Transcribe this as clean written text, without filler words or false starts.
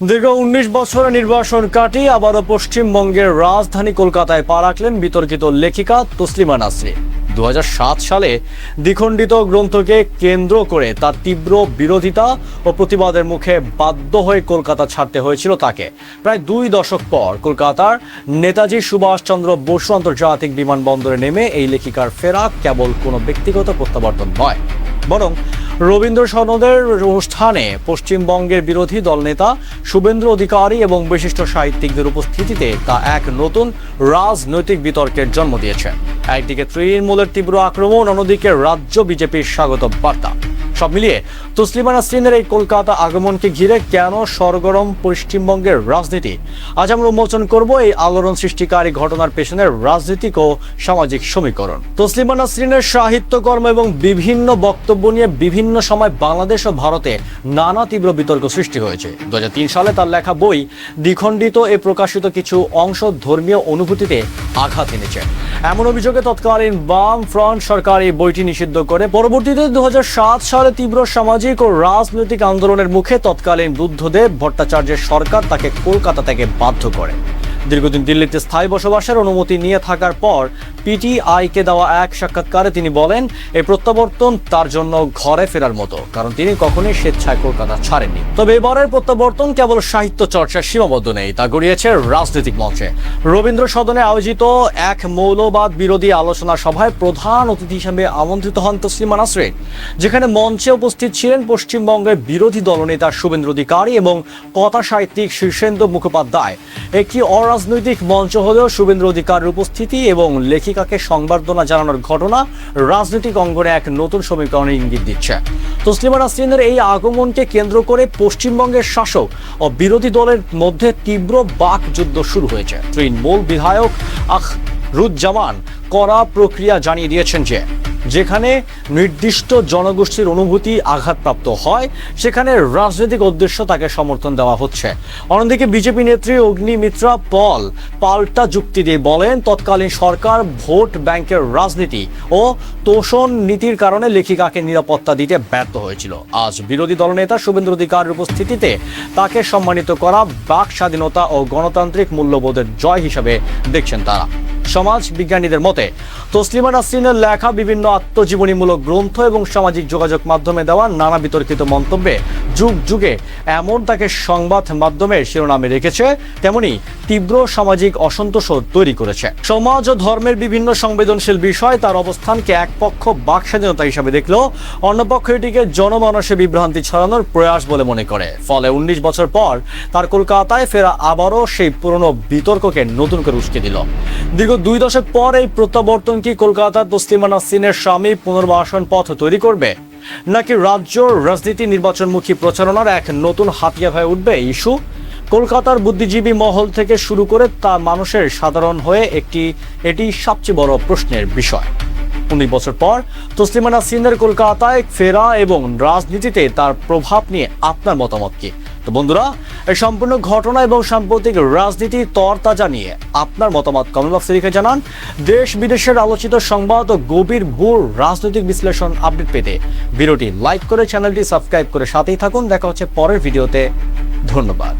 দীর্ঘ ১৯ বছরের নির্বাসন কাটিয়ে আবারও পশ্চিমবঙ্গের রাজধানী কলকাতায় পা রাখলেন বিতর্কিত লেখিকা তসলিমা নাসরিন। ২০০৭ সালে দ্বিখণ্ডিত গ্রন্থকে কেন্দ্র করে তার তীব্র বিরোধিতা ও প্রতিবাদের মুখে বাধ্য হয়ে কলকাতা ছাড়তে হয়েছিল তাকে। প্রায় ২ দশক পর কলকাতার নেতাজি সুভাষচন্দ্র বসু আন্তর্জাতিক বিমানবন্দরে নেমে এই লেখিকার ফেরা কেবল কোনো ব্যক্তিগত প্রত্যাবর্তন নয়, বরং রবীন্দ্র সদনের অনুষ্ঠানে পশ্চিমবঙ্গের বিরোধী দলনেতা শুভেন্দু অধিকারী এবং বিশিষ্ট সাহিত্যিকদের উপস্থিতিতে তা এক নতুন রাজনৈতিক বিতর্কের জন্ম দিয়েছে। একদিকে তৃণমূলের তীব্র আক্রমণ, অন্যদিকে রাজ্য বিজেপির স্বাগত বার্তা। সব মিলিয়ে তসলিমা নাসরিনের এই কলকাতা আগমনকে ঘিরে কেন সরগরম পশ্চিমবঙ্গের রাজনীতি, আজ আমরা উন্মোচন করব এই আলোড়ন সৃষ্টিকারী ঘটনার পেছনের রাজনৈতিক ও সামাজিক সমীকরণ। তসলিমা নাসরিনের সাহিত্যকর্ম এবং বিভিন্ন বক্তব্য নিয়ে বিভিন্ন সময় বাংলাদেশ ও ভারতে নানা তীব্র বিতর্ক সৃষ্টি হয়েছে। ২০০৩ সালে তার লেখা বই দ্বিখণ্ডিত প্রকাশিত কিছু অংশ ধর্মীয় অনুভূতিতে আঘাত এনেছে। এমন অভিযোগে তৎকালীন বাম ফ্রন্ট সরকার এই বইটি নিষিদ্ধ করে। পরবর্তীতে ২০০৭ সালে তীব্র সামাজিক ও রাজনৈতিক আন্দোলনের মুখে তৎকালীন বুদ্ধদেব ভট্টাচার্যের সরকার তাকে কলকাতা থেকে বাধ্য করে। দীর্ঘদিন দিল্লিতে স্থায়ী বসবাসের অনুমতি নিয়ে থাকার পর পিটিআইকে দেওয়া এক সাক্ষাৎকারে তিনি বলেন, এই প্রত্যাবর্তন তার জন্য ঘরে ফেরার মতো, কারণ তিনি কখনোই স্বেচ্ছায় কলকাতা ছাড়েননি। তবে এবারের প্রত্যাবর্তন কেবল সাহিত্য চর্চায় সীমাবদ্ধ নেই, তা গড়িয়েছে রাজনৈতিক মঞ্চে। রবীন্দ্র সদনে আয়োজিত এক মৌলবাদ বিরোধী আলোচনা সভায় প্রধান অতিথি হিসেবে আমন্ত্রিত হন তসলিমা নাসরিন, যেখানে মঞ্চে উপস্থিত ছিলেন পশ্চিমবঙ্গের বিরোধী দলনেতা শুভেন্দু অধিকারী এবং কথা সাহিত্যিক শীর্ষেন্দু মুখোপাধ্যায়। একটি অরাজনৈতিক মঞ্চ হলেও শুভেন্দু অধিকারীর উপস্থিতি এবং লেখিকাকে সংবর্ধনা জানানোর ঘটনা রাজনৈতিক অঙ্গনে এক নতুন সমীকরণের ইঙ্গিত দিচ্ছে। তসলিমা নাসরিনের এই আগমনকে কেন্দ্র করে পশ্চিমবঙ্গের শাসক ও বিরোধী দলের মধ্যে তীব্র বাকযুদ্ধ শুরু হয়েছে। তৃণমূল বিধায়ক আখরুজ্জামান কড়া প্রক্রিয়া জানিয়ে দিয়েছেন যে যেখানে নির্দিষ্ট জনগোষ্ঠীর অনুভূতি আঘাতপ্রাপ্ত হয়, সেখানে রাজনৈতিক উদ্দেশ্য তাকে সমর্থন দেওয়া হচ্ছে। অন্যদিকে বিজেপি নেত্রী অগ্নিমিত্রা পল পাল্টা যুক্তি দিয়ে বলেন, তৎকালীন সরকার ভোট ব্যাংকের রাজনীতি ও তোষণ নীতির কারণে লেখিকাকে নিরাপত্তা দিতে ব্যর্থ হয়েছিল। আজ বিরোধী দলনেতা শুভেন্দু অধিকারীর উপস্থিতিতে তাকে সম্মানিত করা বাক স্বাধীনতা ও গণতান্ত্রিক মূল্যবোধের জয় হিসাবে দেখছেন তারা। সমাজ বিজ্ঞানীদের মতে তসলিমা নাসরিনের লেখা বিভিন্ন আত্মজীবনীমূলক গ্রন্থ এবং সামাজিক যোগাযোগ মাধ্যমে দেওয়া নানা বিতর্কিত মন্তব্যে যুগ যুগে এমন তাকে সংবাদ মাধ্যমের শিরোনামে রেখেছে, তেমনি তীব্র সামাজিক অসন্তোষ তৈরি করেছে। সমাজ ও ধর্মের বিভিন্ন সংবেদনশীল বিষয় তার অবস্থানকে এক পক্ষ বাক স্বাধীনতা হিসাবে দেখলেও অন্য পক্ষ এটিকে জনমানসে বিভ্রান্তি ছড়ানোর প্রয়াস বলে মনে করে। ফলে ১৯ বছর পর তার কলকাতায় ফেরা আবারও সেই পুরনো বিতর্ককে নতুন করে উস্কে দিল। দীর্ঘ ২ দশক পর এই প্রত্যাবর্তন কি কলকাতার তসলিমা নাসরিনের স্বামী পুনর্বাসন পথ তৈরি করবে, নাকি রাজ্য রাজনীতি নির্বাচনমুখী প্রচারণার এক নতুন হাতিয়ার হয়ে উঠবে ইস্যু? কলকাতার বুদ্ধিজীবী মহল থেকে শুরু করে তা মানুষের সাধারণ হয়ে এটি সবচেয়ে বড় প্রশ্নের বিষয়। ১৯ বছর পর তসলিমা নাসরিনের কলকাতায় ফেরা এবং রাজনীতিতে তার প্রভাব নিয়ে আপনার মতামত কি? তো বন্ধুরা, এই সম্পূর্ণ ঘটনা এবং সাম্প্রতিক রাজনীতির তরতাজা নিয়ে আপনার মতামত কমেন্ট বক্সে লিখে জানান। দেশ বিদেশের আলোচিত সংবাদ ও গভীর ভূ রাজনৈতিক বিশ্লেষণ আপডেট পেতে ভিডিওটি লাইক করে চ্যানেলটি সাবস্ক্রাইব করে সাথেই থাকুন। দেখা হচ্ছে পরের ভিডিওতে। ধন্যবাদ।